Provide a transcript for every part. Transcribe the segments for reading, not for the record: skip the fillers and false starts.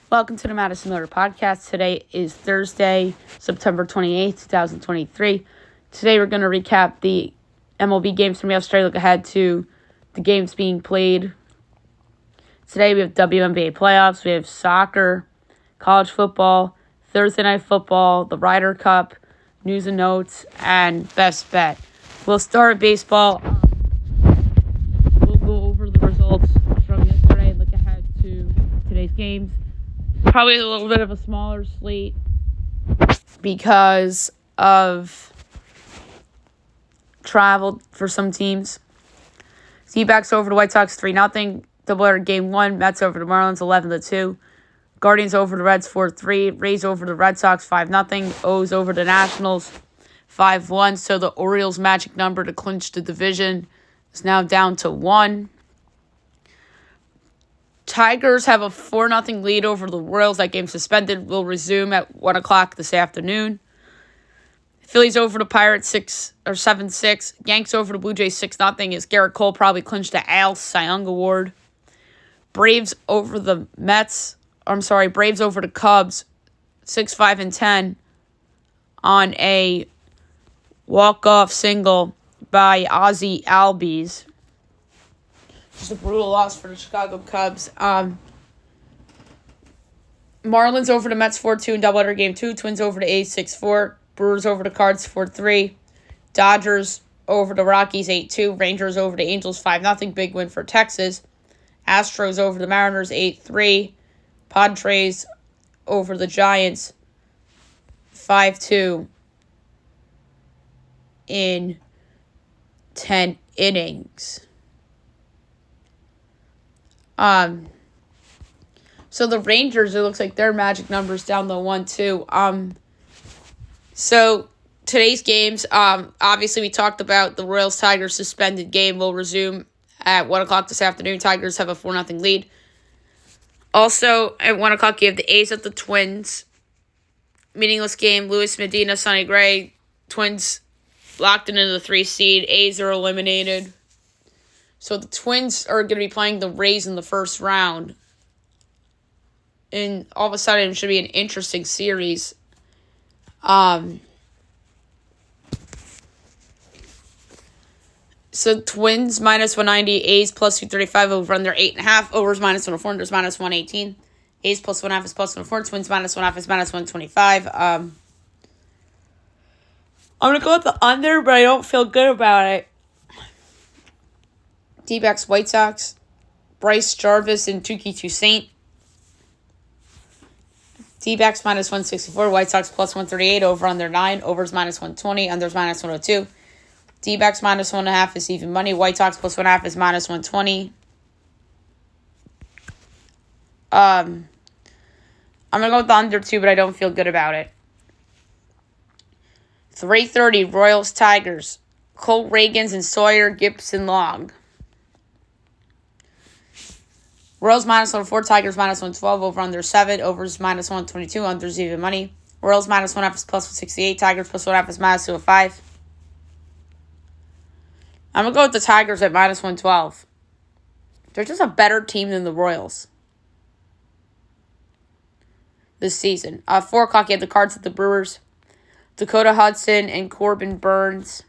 Welcome to the Madison Miller Podcast. Today is Thursday, September 28th, 2023. Today we're going to recap the MLB games from yesterday, look ahead to the games being played. Today we have WNBA playoffs, we have soccer, college football, Thursday night football, the Ryder Cup, news and notes, and best bet. We'll start with baseball. We'll go over the results from yesterday and look ahead to today's games. Probably a little bit of a smaller slate because of travel for some teams. D-backs over the White Sox 3-0. Doubleheader game 1. Mets over the Marlins 11-2. Guardians over the Reds 4-3. Rays over the Red Sox 5-0. O's over the Nationals 5-1. So the Orioles' magic number to clinch the division is now down to 1. Tigers have a 4-0 lead over the Royals. That game suspended will resume at 1 o'clock this afternoon. Phillies over the Pirates 7-6. Yanks over the Blue Jays 6-0 as Garrett Cole probably clinched the AL Cy Young Award. Braves over the Braves over the Cubs 6-5-10 on a walk-off single by Ozzie Albies. Just a brutal loss for the Chicago Cubs. Marlins over the Mets 4-2 in doubleheader game 2. Twins over the A's 6-4. Brewers over the Cards 4-3. Dodgers over the Rockies 8-2. Rangers over the Angels 5-0. Big win for Texas. Astros over the Mariners 8-3. Padres over the Giants 5-2 in 10 innings. So the Rangers, it looks like their magic number's down to 1-2. So today's games, obviously we talked about the Royals-Tigers suspended game will resume at 1 o'clock this afternoon. Tigers have a 4-0 lead. Also, at 1 o'clock, you have the A's at the Twins. Meaningless game, Luis Medina, Sonny Gray. Twins locked into the 3 seed. A's are eliminated. So the Twins are going to be playing the Rays in the first round. And all of a sudden, it should be an interesting series. So Twins minus 190, A's plus 235 over under 8.5. Overs minus 104, unders minus 118. A's plus 1.5 is plus 104. Twins minus 1.5 is minus 125. I'm going to go with the under, but I don't feel good about it. D-backs White Sox, Bryce Jarvis and Touki Toussaint. D-backs minus 164, White Sox plus 138, over under 9, overs minus 120, unders minus 102. D-backs minus 1.5 is even money, White Sox plus 1.5 is minus 120. I'm going to go with the under 2, but I don't feel good about it. 3:30, Royals Tigers, Cole Reagans and Sawyer Gibson Long. Royals minus 104, Tigers minus 112, over under 7, overs minus 122, unders even money. Royals minus 1.5 is plus 168, Tigers plus 1.5 is minus 205. I'm going to go with the Tigers at minus 112. They're just a better team than the Royals this season. 4 o'clock, you have the Cards at the Brewers. Dakota Hudson and Corbin Burns.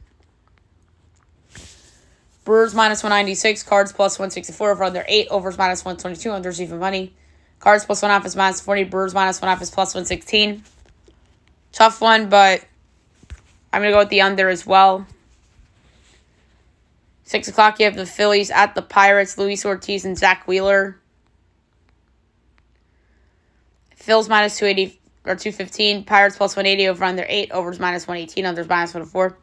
Brewers minus 196, Cards plus 164, over under 8, overs minus 122, unders even money. Cards plus 1.5 is minus 40, Brewers minus 1.5 is plus 116. Tough one, but I'm going to go with the under as well. 6 o'clock, you have the Phillies at the Pirates, Luis Ortiz and Zach Wheeler. Phil's minus 280 or 215, Pirates plus 180, over under 8, overs minus 118, unders minus 104.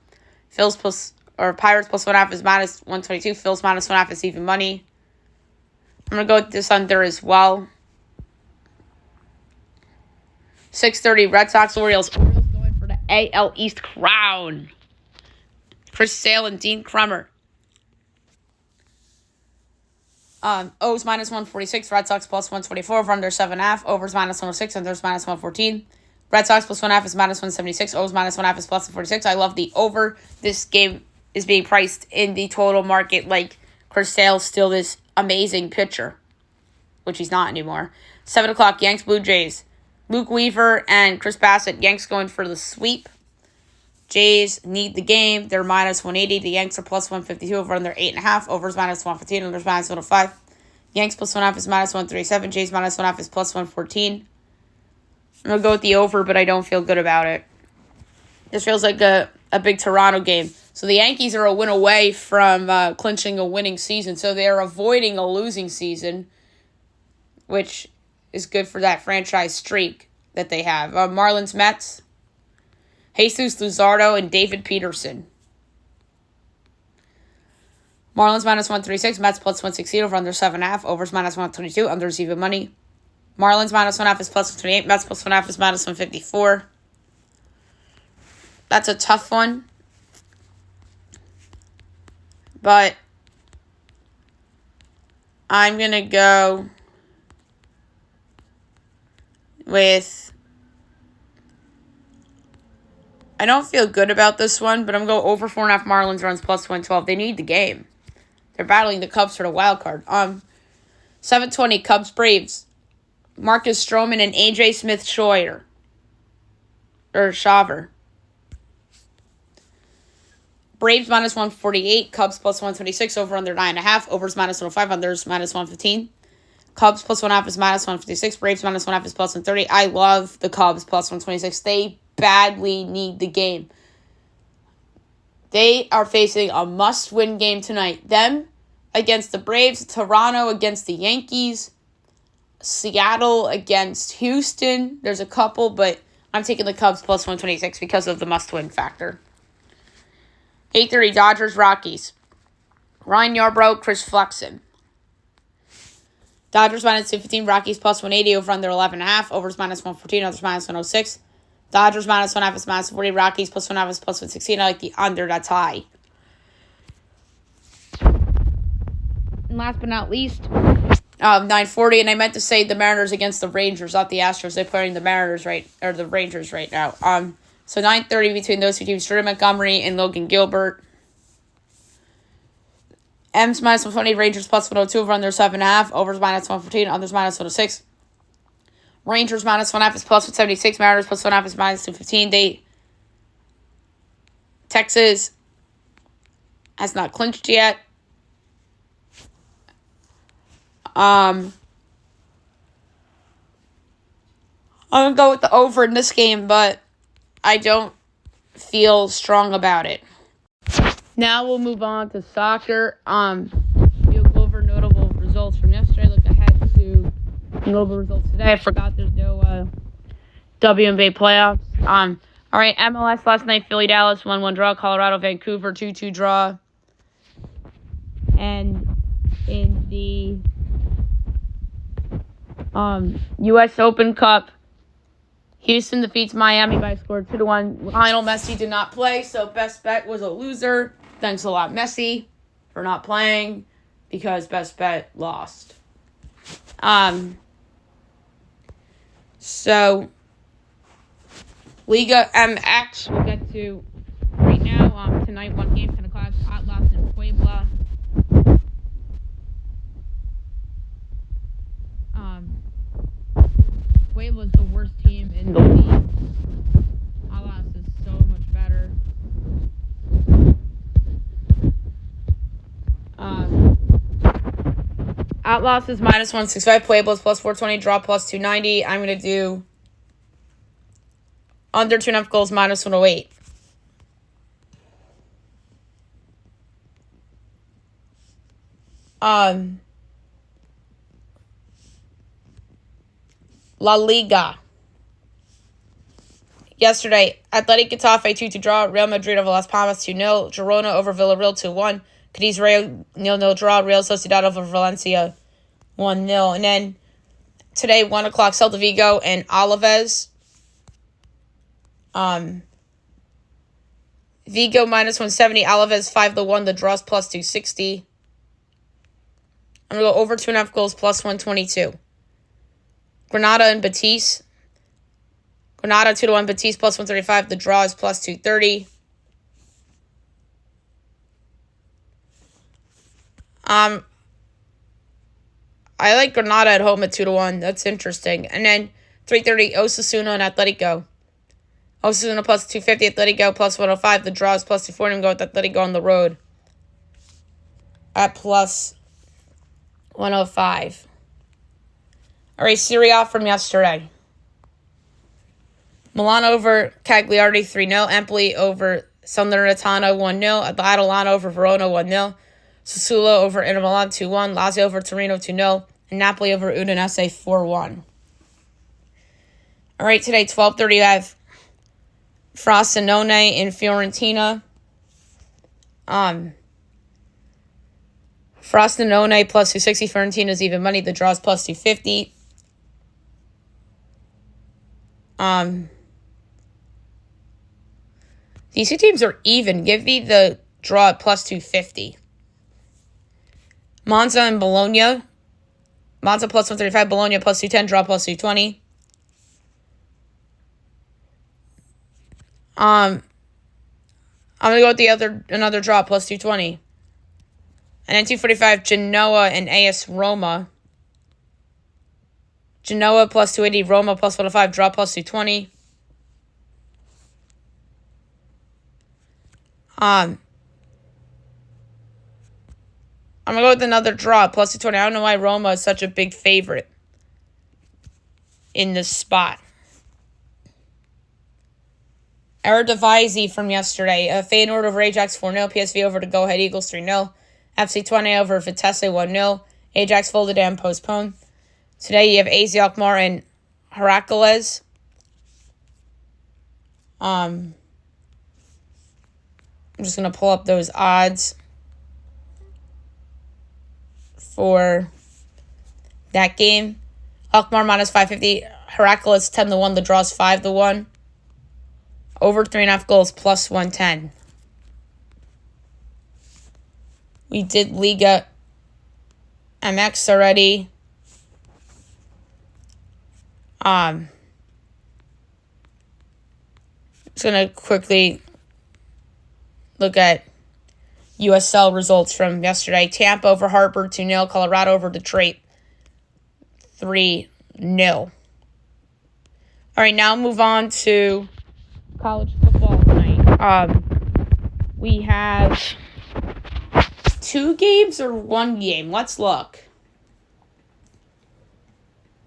Pirates plus 1.5 is minus 122. Phil's minus 1.5 is even money. I'm going to go with this under as well. 6:30, Red Sox, Orioles. Orioles going for the AL East crown. Chris Sale and Dean Krummer. O's minus 146, Red Sox plus 124, over under 7.5, overs minus 106, unders minus 114. Red Sox plus 1.5 is minus 176, O's minus 1.5 is plus 146. I love the over. This game is being priced in the total market like Chris Sale's still this amazing pitcher. which he's not anymore. 7 o'clock, Yanks, Blue Jays. Luke Weaver and Chris Bassett. Yanks going for the sweep. Jays need the game. They're minus 180. The Yanks are plus 152 over under 8.5. Overs minus 115. Unders minus 105. Yanks plus 1.5 is minus 137. Jays minus 1.5 is plus 114. I'm going to go with the over, but I don't feel good about it. This feels like a big Toronto game. So the Yankees are a win away from clinching a winning season. So they're avoiding a losing season, which is good for that franchise streak that they have. Marlins, Mets. Jesus Luzardo and David Peterson. Marlins minus 136. Mets plus 116 over under 7.5. Overs minus 122. Unders even money. Marlins minus 1.5 is plus 128. Mets plus 1.5 is minus 154. That's a tough one. But I'm going to go with... I don't feel good about this one, but I'm going to go over 4.5 Marlins runs plus 112. They need the game. They're battling the Cubs for the wild card. 7:20 Cubs Braves. Marcus Stroman and AJ Smith-Shawver. Braves minus 148. Cubs plus 126. Over under 9.5. Overs minus 105. Unders minus 115. Cubs plus 1.5 is minus 156. Braves minus 1.5 is plus 130. I love the Cubs plus 126. They badly need the game. They are facing a must-win game tonight. Them against the Braves, Toronto against the Yankees, Seattle against Houston. There's a couple, but I'm taking the Cubs plus 126 because of the must-win factor. 8:30 Dodgers, Rockies. Ryan Yarbrough, Chris Flexen. Dodgers minus 215, Rockies plus 180 over under 11.5. Overs minus 114, others minus 106. Dodgers minus 1.5 is minus 40. Rockies plus 1.5 is plus 116. I like the under. That's high. And last but not least, 9:40. And I meant to say the Mariners against the Rangers, not the Astros. They're playing the the Rangers right now. So 9:30 between those two teams: Jordan Montgomery and Logan Gilbert. M's minus 120. Rangers plus 102 over under 7.5. Overs minus 114. Unders minus 106. Rangers minus 1.5 is plus 176. Mariners plus 1.5 is minus 215. Texas has not clinched yet. I'm going to go with the over in this game, but I don't feel strong about it. Now we'll move on to soccer. We'll go over notable results from yesterday. Look ahead to notable results today. I forgot there's no WNBA playoffs. All right, MLS last night, Philly, Dallas, 1-1 draw. Colorado, Vancouver, 2-2 draw. And in the U.S. Open Cup, Houston defeats Miami by a score of 2-1. Lionel Messi did not play, so best bet was a loser. Thanks a lot, Messi, for not playing because best bet lost. So Liga MX we'll get to right now. Tonight, one game, 10 o'clock, Atlas and Puebla. Puebla's the worst team in the league. Atlas is so much better. Atlas is minus 165. Puebla's plus 420. Draw plus 290. I'm going to do under 2.5 goals minus 108. La Liga. Yesterday, Athletic Getafe 2-2 draw. Real Madrid over Las Palmas 2-0. Girona over Villarreal 2-1. Cadiz Rayo 0-0 draw. Real Sociedad over Valencia 1-0. And then today, 1 o'clock, Celta Vigo and Alaves. Vigo minus 170. Alaves 5-1. The draw's plus 260. I'm going to go over 2.5 goals plus 122. Granada and Betis. Granada 2-1. Betis plus 135. The draw is plus 230. I like Granada at home at 2-1. That's interesting. And then 3:30, Osasuna and Atletico. Osasuna plus 250, Atletico plus 105. The draw is plus 240. I'm going with Atletico on the road at plus 105. All right, Serie A from yesterday. Milan over Cagliari 3-0. Empoli over Salernitana 1-0. Atalanta over Verona 1-0. Sassuolo over Inter Milan 2-1. Lazio over Torino 2-0. And Napoli over Udinese 4-1. All right, today, 12:30, I have Frosinone in Fiorentina. Frosinone plus 260. Fiorentina is even money. The draw is plus 250. These two teams are even. Give me the draw at plus 250. Monza and Bologna. Monza plus 135. Bologna plus 210. Draw plus 220. I'm going to go with another draw, plus 220. And then 245, Genoa and AS Roma. Genoa plus 280, Roma plus 105, draw plus 220. I'm going to go with another draw, plus 220. I don't know why Roma is such a big favorite in this spot. Eredivisie from yesterday. Feyenoord over Ajax 4-0. PSV over to Go Ahead Eagles 3-0. FC Twente over Vitesse 1-0. Ajax folded and postponed. Today you have AZ Alkmaar and Heracles. I'm just going to pull up those odds for that game. Alkmaar minus 550. Heracles 10-1. The draw is 5-1. Over 3.5 goals plus 110. We did Liga MX already. Just going to quickly look at USL results from yesterday. Tampa over Harper 2-0. Colorado over Detroit 3-0. All right, now move on to college football tonight. We have 2 games or 1 game. Let's look.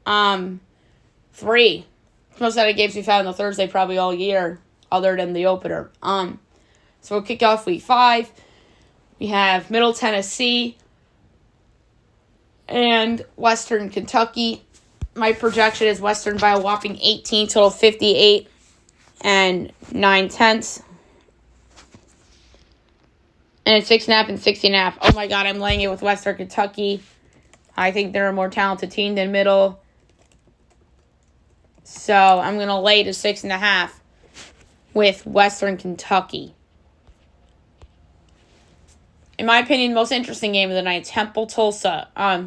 3. Most of the games we've had on the Thursday probably all year, other than the opener. So we'll kick off week 5. We have Middle Tennessee and Western Kentucky. My projection is Western by a whopping 18, total 58 and 9/10. And it's 6.5 and 60.5. Oh my God, I'm laying it with Western Kentucky. I think they're a more talented team than Middle. So I'm going to lay to 6.5 with Western Kentucky. In my opinion, most interesting game of the night, Temple-Tulsa. I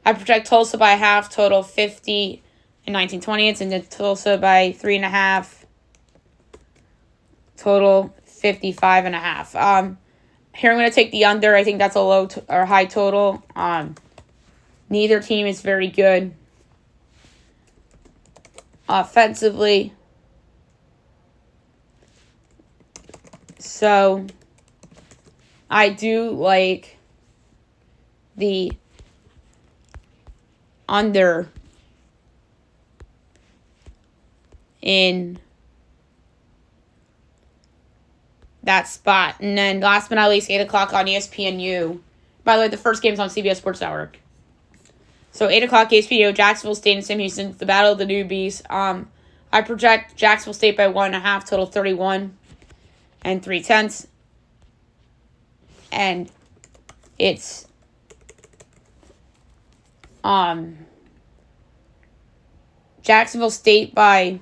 project Tulsa by a half, total 50 and 19/20. And then Tulsa by 3.5, total 55.5. Here I'm going to take the under. I think that's a low or high total. Neither team is very good offensively. So I do like the under in that spot. And then last but not least, 8 o'clock on ESPNU. By the way, the first game's on CBS Sports Network. So 8 o'clock ESPNU, Jacksonville State and Sam Houston, the battle of the newbies. I project Jacksonville State by 1.5, total 31 and 3/10. And it's Jacksonville State by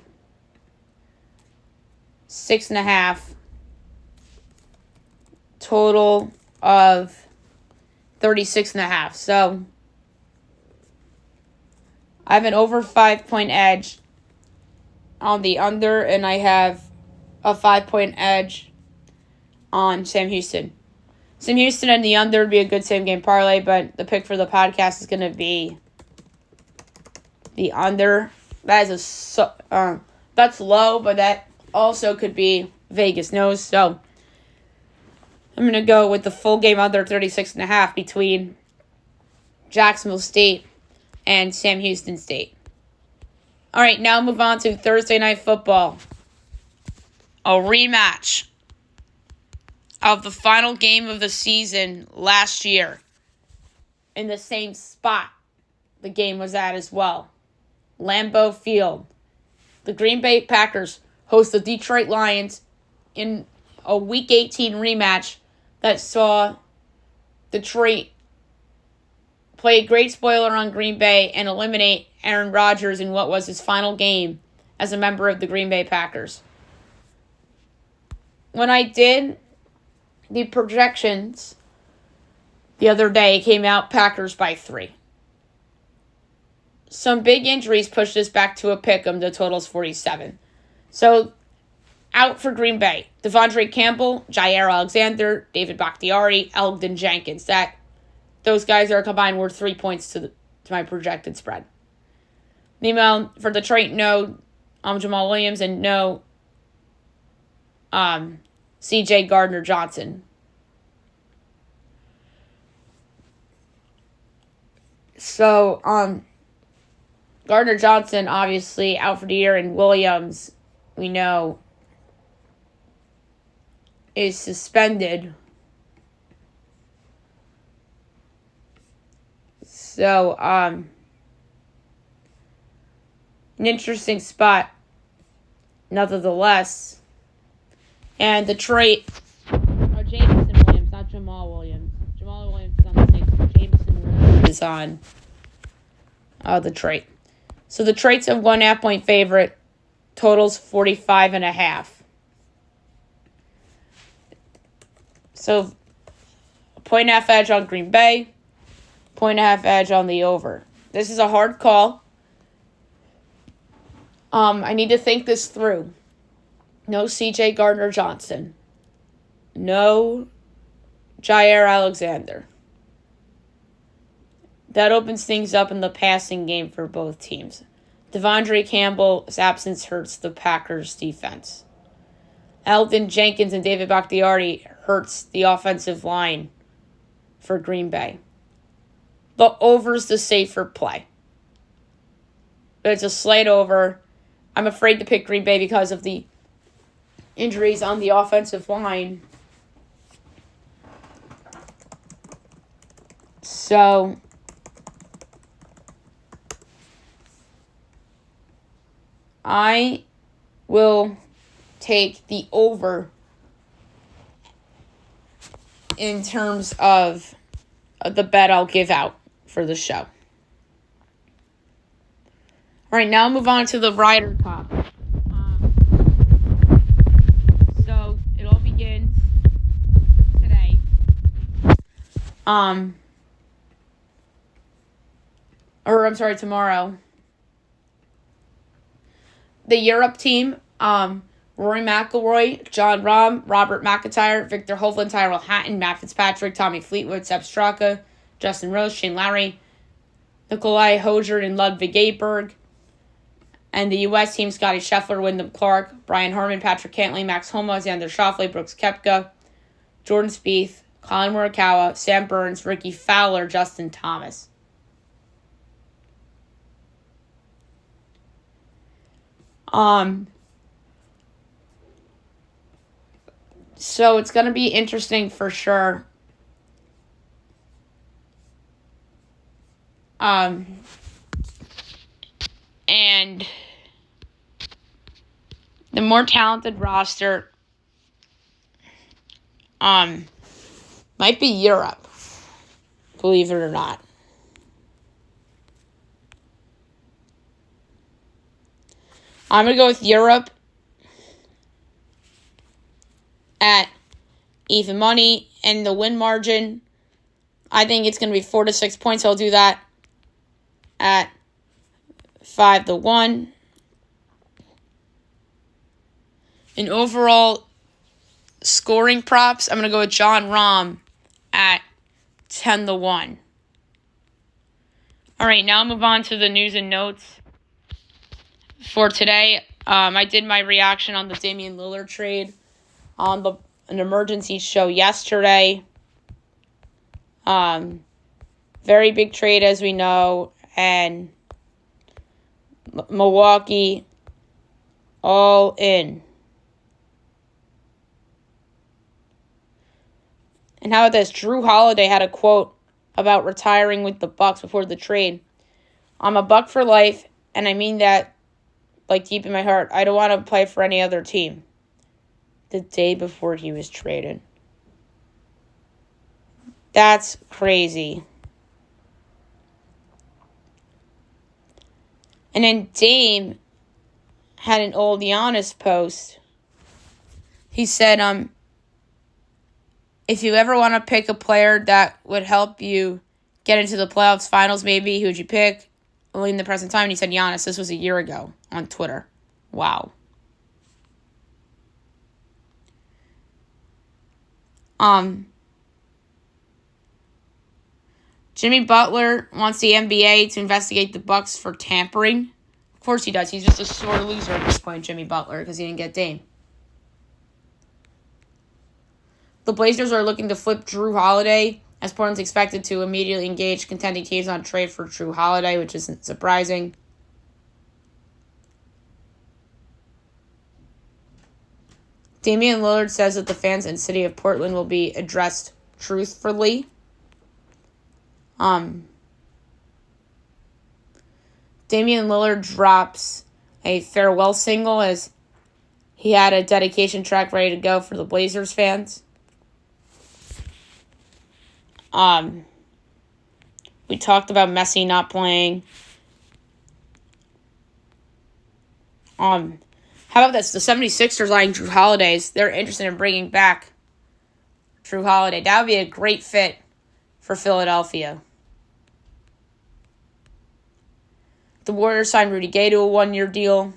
6.5, total of 36.5. So I have an over 5-point edge on the under, and I have a 5-point edge on Sam Houston. Sam Houston and the under would be a good same game parlay, but the pick for the podcast is going to be the under. That's low, but that also could be Vegas knows. So I'm going to go with the full game under 36.5 between Jacksonville State and Sam Houston State. All right, now move on to Thursday Night Football. A rematch of the final game of the season last year in the same spot the game was at as well. Lambeau Field. The Green Bay Packers host the Detroit Lions in a Week 18 rematch that saw Detroit play a great spoiler on Green Bay and eliminate Aaron Rodgers in what was his final game as a member of the Green Bay Packers. When I did the projections the other day, it came out Packers by 3. Some big injuries pushed us back to a pick'em. The total's 47. So, out for Green Bay. Devondre Campbell, Jair Alexander, David Bakhtiari, Elgton Jenkins. Those guys are combined worth 3 points to my projected spread. Meanwhile, for Detroit, no Jamal Williams and no C.J. Gardner-Johnson. So, Gardner-Johnson obviously out for the year, and Williams, we know, is suspended. So, an interesting spot, nevertheless. And Detroit, Jameson Williams, not Jamal Williams. Jamal Williams is on the Saints, but Jameson Williams is on Detroit. So Detroit's a 1.5 point favorite. Totals 45.5. So, 1.5 edge on Green Bay. 1.5 edge on the over. This is a hard call. I need to think this through. No C.J. Gardner-Johnson. No Jair Alexander. That opens things up in the passing game for both teams. Devondre Campbell's absence hurts the Packers' defense. Elgton Jenkins and David Bakhtiari hurts the offensive line for Green Bay. The over's the safer play. But it's a slight over. I'm afraid to pick Green Bay because of the injuries on the offensive line. So, I will take the over in terms of the bet I'll give out for the show. All right, now I'll move on to the Ryder Cup. So it all begins today. Tomorrow. The Europe team, Rory McIlroy, John Rahm, Robert McIntyre, Victor Hovland, Tyrrell Hatton, Matt Fitzpatrick, Tommy Fleetwood, Sepp Straka, Justin Rose, Shane Lowry, Nikolai Hozier, and Ludwig Aberg. And the U.S. team, Scotty Scheffler, Wyndham Clark, Brian Harman, Patrick Cantley, Max Homa, Xander Schauffele, Brooks Koepka, Jordan Spieth, Colin Morikawa, Sam Burns, Ricky Fowler, Justin Thomas. So it's going to be interesting for sure. And the more talented roster might be Europe, believe it or not. I'm going to go with Europe at even money, and the win margin, I think it's going to be 4 to 6 points. I'll do that at 5-1. In overall scoring props, I'm going to go with John Rahm at 10-1. All right, now I'll move on to the news and notes. for today. I did my reaction on the Damian Lillard trade on an emergency show yesterday. Very big trade, as we know, and Milwaukee all in. And how about this? Drew Holiday had a quote about retiring with the Bucks before the trade. I'm a Buck for life, and I mean that like deep in my heart. I don't want to play for any other team. The day before he was traded. That's crazy. And then Dame had an old Giannis post. He said, if you ever want to pick a player that would help you get into the playoffs finals, maybe, who would you pick? Only in the present time. And he said Giannis. This was a year ago on Twitter. Wow. Jimmy Butler wants the NBA to investigate the Bucks for tampering. Of course he does. He's just a sore loser at this point, Jimmy Butler, because he didn't get Dame. The Blazers are looking to flip Drew Holiday, as Portland's expected to immediately engage contending teams on a trade for Drew Holiday, which isn't surprising. Damian Lillard says that the fans and city of Portland will be addressed truthfully. Damian Lillard drops a farewell single as he had a dedication track ready to go for the Blazers fans. We talked about Messi not playing. How about this? The 76ers eyeing Drew Holiday. They're interested in bringing back Drew Holiday. That would be a great fit for Philadelphia. The Warriors signed Rudy Gay to a 1-year deal.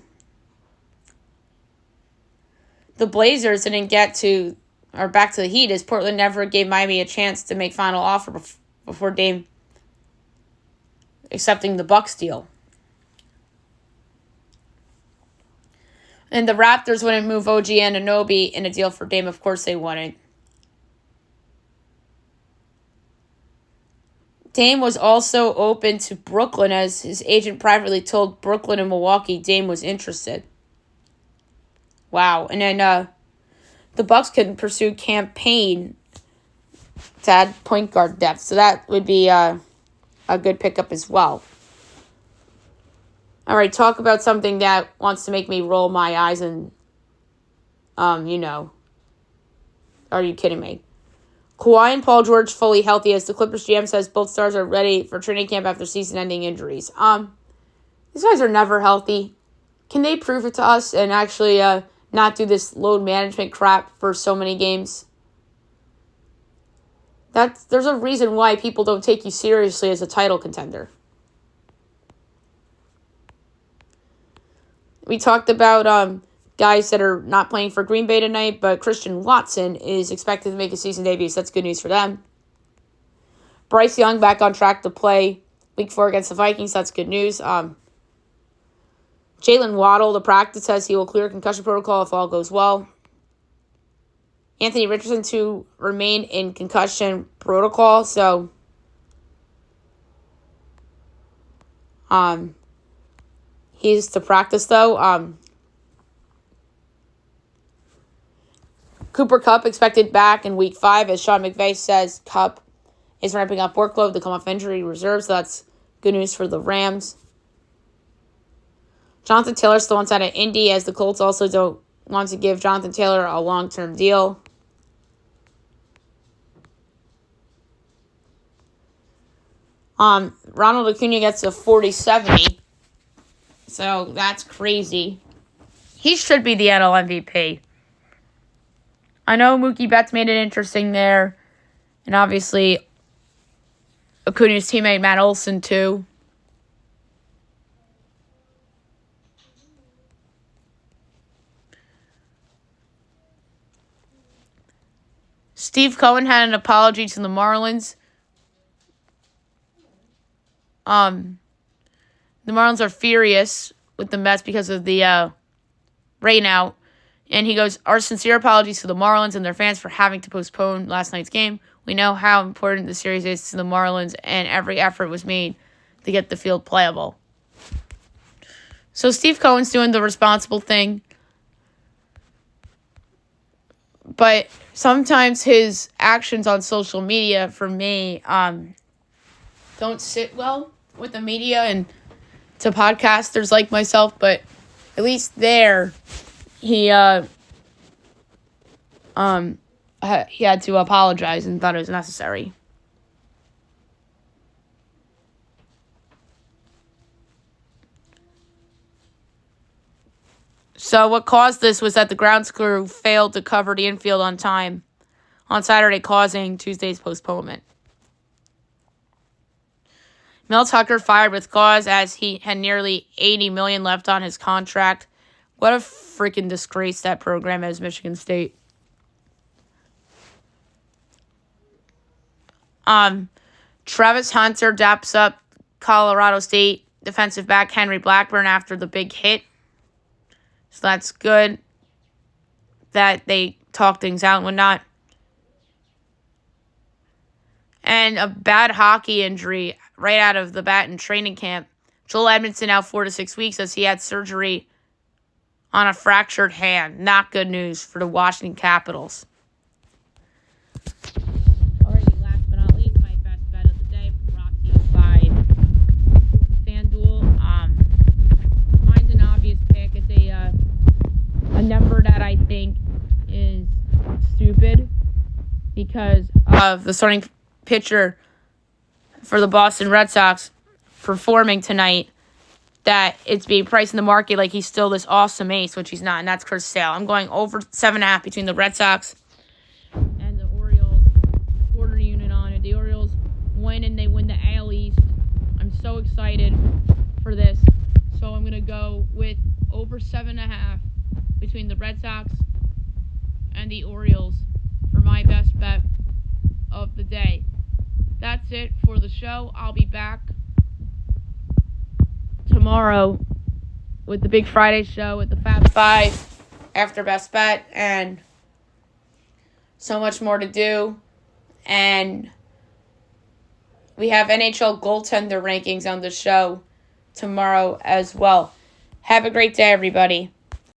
The Blazers didn't get to, or back to the Heat, as Portland never gave Miami a chance to make final offer before Dame accepting the Bucks deal. And the Raptors wouldn't move OG Anunoby in a deal for Dame. Of course they wouldn't. Dame was also open to Brooklyn, as his agent privately told Brooklyn and Milwaukee Dame was interested. Wow. And then the Bucks could pursue campaign to add point guard depth. So that would be a good pickup as well. All right, talk about something that wants to make me roll my eyes and, are you kidding me? Kawhi and Paul George fully healthy, as the Clippers GM says both stars are ready for training camp after season-ending injuries. These guys are never healthy. Can they prove it to us and actually not do this load management crap for so many games? There's a reason why people don't take you seriously as a title contender. We talked about guys that are not playing for Green Bay tonight, but Christian Watson is expected to make a season debut, so that's good news for them. Bryce Young back on track to play Week 4 against the Vikings. That's good news. Jalen Waddle, the practice says he will clear concussion protocol if all goes well. Anthony Richardson to remain in concussion protocol, so he's to practice though. Cooper Kupp expected back in Week 5, as Sean McVay says Kupp is ramping up workload to come off injury reserve, so that's good news for the Rams. Jonathan Taylor still wants out of Indy, as the Colts also don't want to give Jonathan Taylor a long-term deal. Ronald Acuna gets a 40-70, so that's crazy. He should be the NL MVP. I know Mookie Betts made it interesting there, and obviously Acuna's teammate Matt Olson too. Steve Cohen had an apology to the Marlins. The Marlins are furious with the Mets because of the rain out. And he goes, our sincere apologies to the Marlins and their fans for having to postpone last night's game. We know how important the series is to the Marlins, and every effort was made to get the field playable. So Steve Cohen's doing the responsible thing. But sometimes his actions on social media, for me, don't sit well with the media and to podcasters like myself. But at least there, he had to apologize and thought it was necessary. So what caused this was that the grounds crew failed to cover the infield on time on Saturday, causing Tuesday's postponement. Mel Tucker fired with cause as he had nearly $80 million left on his contract. What a freaking disgrace that program is, Michigan State. Travis Hunter daps up Colorado State defensive back Henry Blackburn after the big hit. So that's good that they talk things out and whatnot. And a bad hockey injury right out of the bat in training camp. Joel Edmondson out 4 to 6 weeks as he had surgery on a fractured hand. Not good news for the Washington Capitals. Alrighty, last but not least, my best bet of the day brought to you by FanDuel. Mine's an obvious pick. It's a number that I think is stupid because of the starting pitcher for the Boston Red Sox performing tonight, that it's being priced in the market like he's still this awesome ace, which he's not, and that's Chris Sale. I'm going over 7.5 between the Red Sox and the Orioles. Quarter unit on it. The Orioles win and they win the AL East. I'm so excited for this. So I'm going to go with over 7.5 between the Red Sox and the Orioles for my best bet of the day. That's it for the show. I'll be back tomorrow with the Big Friday show with the Fab Five after Best Bet and so much more to do. And we have NHL goaltender rankings on the show tomorrow as well. Have a great day, everybody.